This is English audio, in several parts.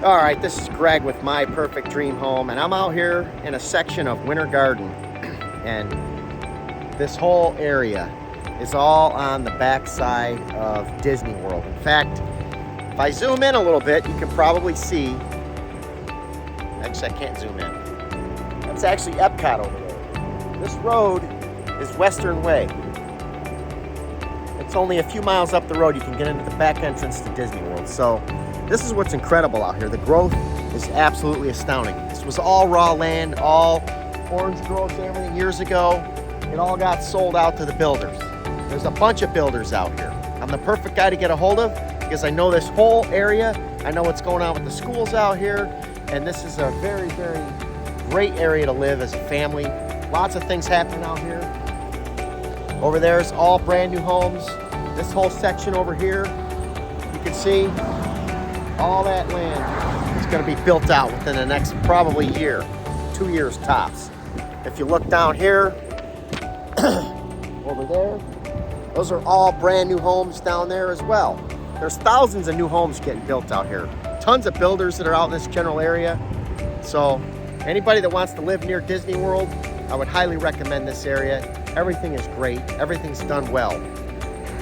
All right, this is Greg with My Perfect Dream Home, and I'm out here in a section of Winter Garden, and this whole area is all on the back side of Disney World. In fact, if I zoom in a little bit, you can probably see, actually I can't zoom in, that's actually Epcot over there. This road is Western Way. It's only a few miles up the road, you can get into the back entrance to Disney World. So this is what's incredible out here. The growth is absolutely astounding. This was all raw land, all orange groves and everything years ago. It all got sold out to the builders. There's a bunch of builders out here. I'm the perfect guy to get a hold of because I know this whole area. I know what's going on with the schools out here. And this is a very, very great area to live as a family. Lots of things happening out here. Over there is all brand new homes. This whole section over here, you can see all that land is going to be built out within the next probably year, 2 years tops. If you look down here, over there, those are all brand new homes down there as well. There's thousands of new homes getting built out here. Tons of builders that are out in this general area. So anybody that wants to live near Disney World, I would highly recommend this area. Everything is great. Everything's done well.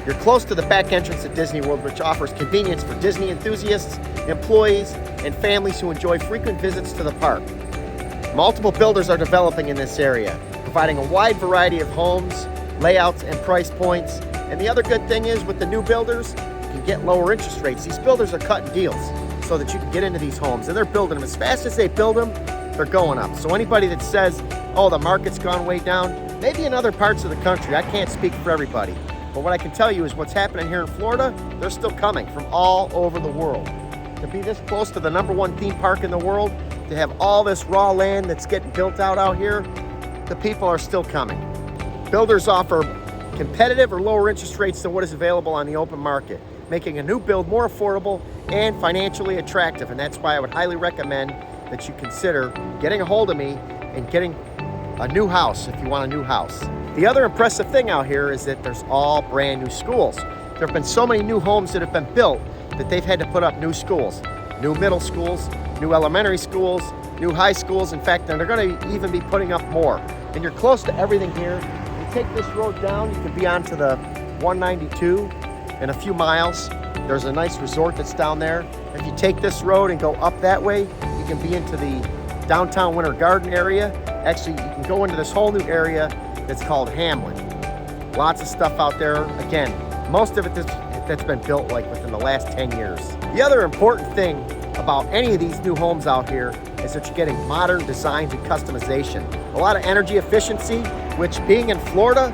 You're close to the back entrance at Disney World, which offers convenience for Disney enthusiasts, employees, and families who enjoy frequent visits to the park. Multiple builders are developing in this area, providing a wide variety of homes, layouts, and price points. And the other good thing is with the new builders, you can get lower interest rates. These builders are cutting deals so that you can get into these homes, and they're building them. As fast as they build them, they're going up. So anybody that says, oh, the market's gone way down, maybe in other parts of the country, I can't speak for everybody. But what I can tell you is what's happening here in Florida, they're still coming from all over the world. To be this close to the #1 theme park in the world, to have all this raw land that's getting built out here, the people are still coming. Builders offer competitive or lower interest rates than what is available on the open market, making a new build more affordable and financially attractive. And that's why I would highly recommend that you consider getting a hold of me and getting a new house if you want a new house. The other impressive thing out here is that there's all brand new schools. There have been so many new homes that have been built that they've had to put up new schools, new middle schools, new elementary schools, new high schools. In fact, they're going to even be putting up more. And you're close to everything here. You take this road down, you can be onto the 192 in a few miles. There's a nice resort that's down there. If you take this road and go up that way, you can be into the downtown Winter Garden area. Actually, you can go into this whole new area that's called Hamlet. Lots of stuff out there. Again, most of it that's been built like within the last 10 years. The other important thing about any of these new homes out here is that you're getting modern designs and customization. A lot of energy efficiency, which being in Florida,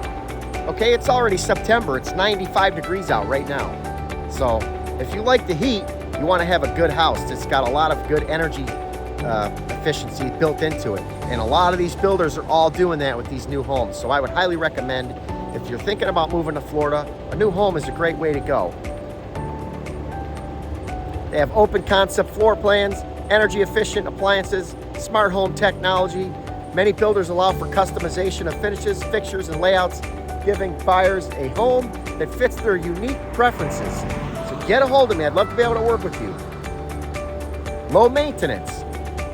okay, it's already September. It's 95 degrees out right now. So if you like the heat, you want to have a good house that's got a lot of good energy efficiency built into it. And a lot of these builders are all doing that with these new homes. So I would highly recommend, if you're thinking about moving to Florida, a new home is a great way to go. They have open concept floor plans, energy efficient appliances, smart home technology. Many builders allow for customization of finishes, fixtures, and layouts, giving buyers a home that fits their unique preferences. So get a hold of me. I'd love to be able to work with you. Low maintenance.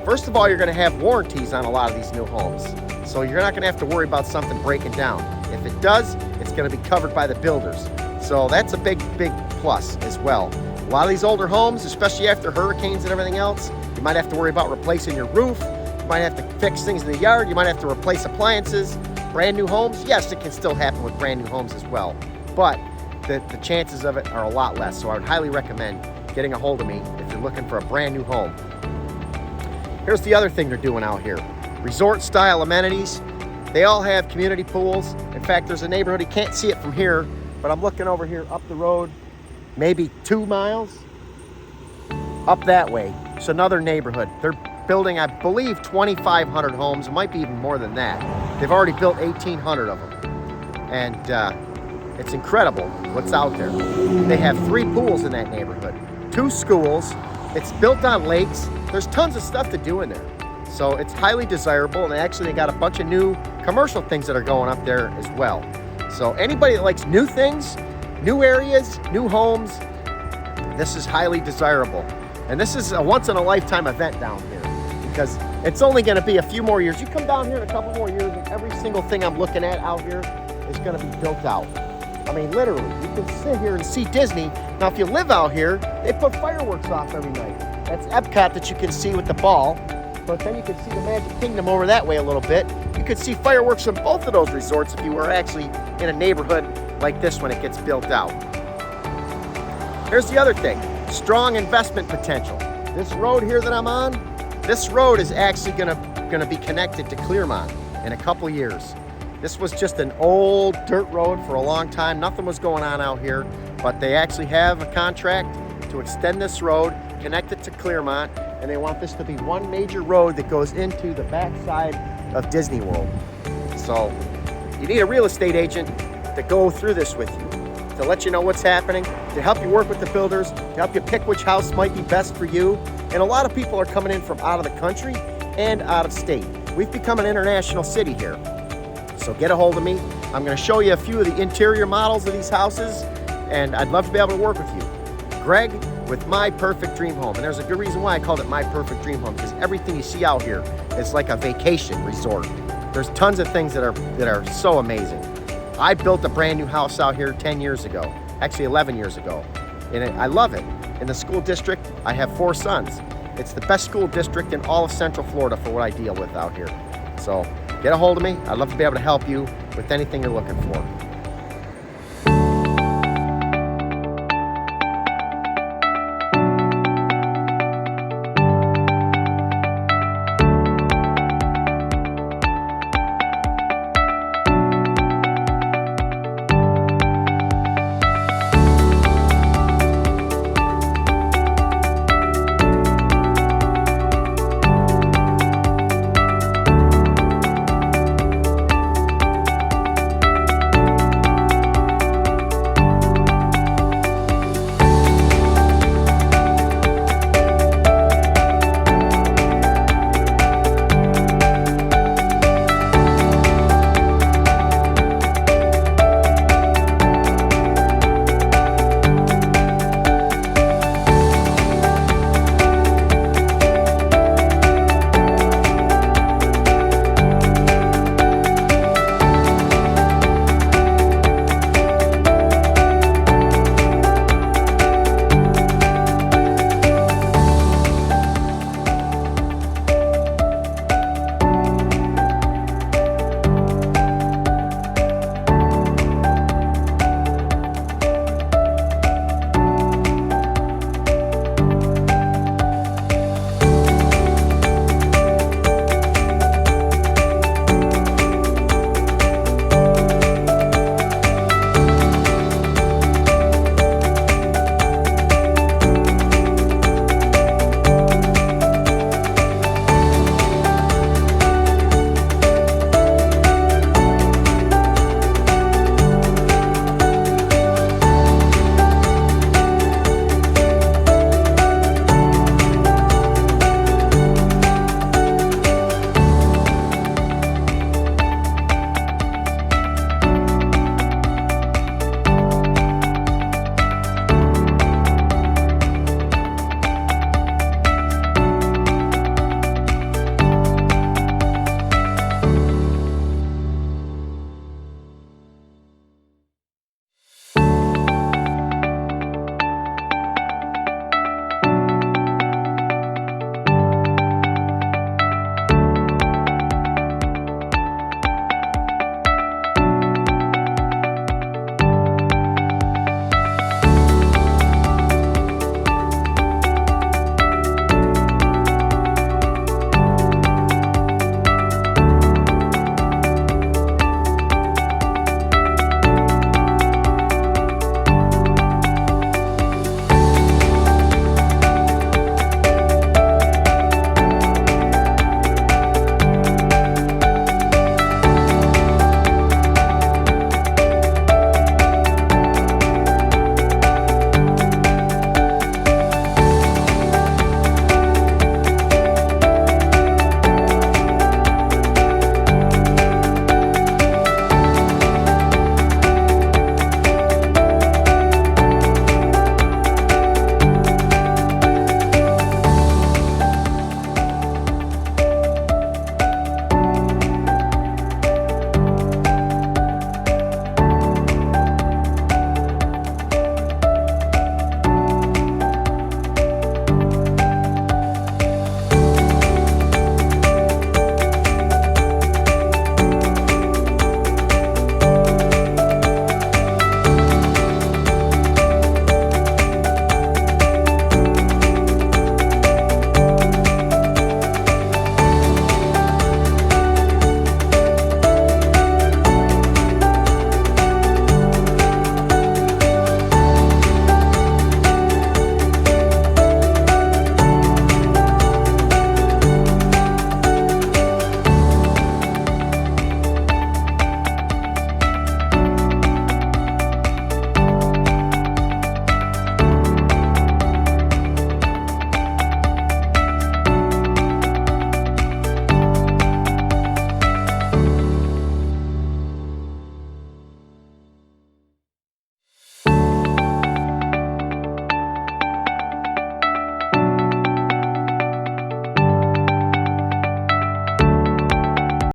First of all, you're going to have warranties on a lot of these new homes. So you're not going to have to worry about something breaking down. If it does, it's going to be covered by the builders. So that's a big, big plus as well. A lot of these older homes, especially after hurricanes and everything else, you might have to worry about replacing your roof. You might have to fix things in the yard. You might have to replace appliances. Brand new homes, yes, it can still happen with brand new homes as well. But the chances of it are a lot less. So I would highly recommend getting a hold of me if you're looking for a brand new home. Here's the other thing they're doing out here. Resort-style amenities. They all have community pools. In fact, there's a neighborhood, you can't see it from here, but I'm looking over here up the road, maybe 2 miles up that way. It's another neighborhood. They're building, I believe, 2,500 homes. It might be even more than that. They've already built 1,800 of them. And it's incredible what's out there. They have 3 pools in that neighborhood, 2 schools. It's built on lakes. There's tons of stuff to do in there. So it's highly desirable, and actually they got a bunch of new commercial things that are going up there as well. So anybody that likes new things, new areas, new homes, this is highly desirable. And this is a once-in-a-lifetime event down here because it's only going to be a few more years. You come down here in a couple more years and every single thing I'm looking at out here is going to be built out. I mean, literally, you can sit here and see Disney. Now, if you live out here, they put fireworks off every night. That's Epcot that you can see with the ball, but then you can see the Magic Kingdom over that way a little bit. You could see fireworks from both of those resorts if you were actually in a neighborhood like this when it gets built out. Here's the other thing, strong investment potential. This road here that I'm on, this road is actually gonna be connected to Clearmont in a couple years. This was just an old dirt road for a long time. Nothing was going on out here, but they actually have a contract to extend this road, connect it to Clearmont, and they want this to be one major road that goes into the backside of Disney World. So you need a real estate agent to go through this with you, to let you know what's happening, to help you work with the builders, to help you pick which house might be best for you. And a lot of people are coming in from out of the country and out of state. We've become an international city here. So get a hold of me. I'm gonna show you a few of the interior models of these houses, and I'd love to be able to work with you. Greg with My Perfect Dream Home. And there's a good reason why I called it My Perfect Dream Home, because everything you see out here is like a vacation resort. There's tons of things that are so amazing. I built a brand new house out here 10 years ago, actually 11 years ago, and I love it. In the school district, I have 4 sons. It's the best school district in all of Central Florida for what I deal with out here. So get a hold of me. I'd love to be able to help you with anything you're looking for.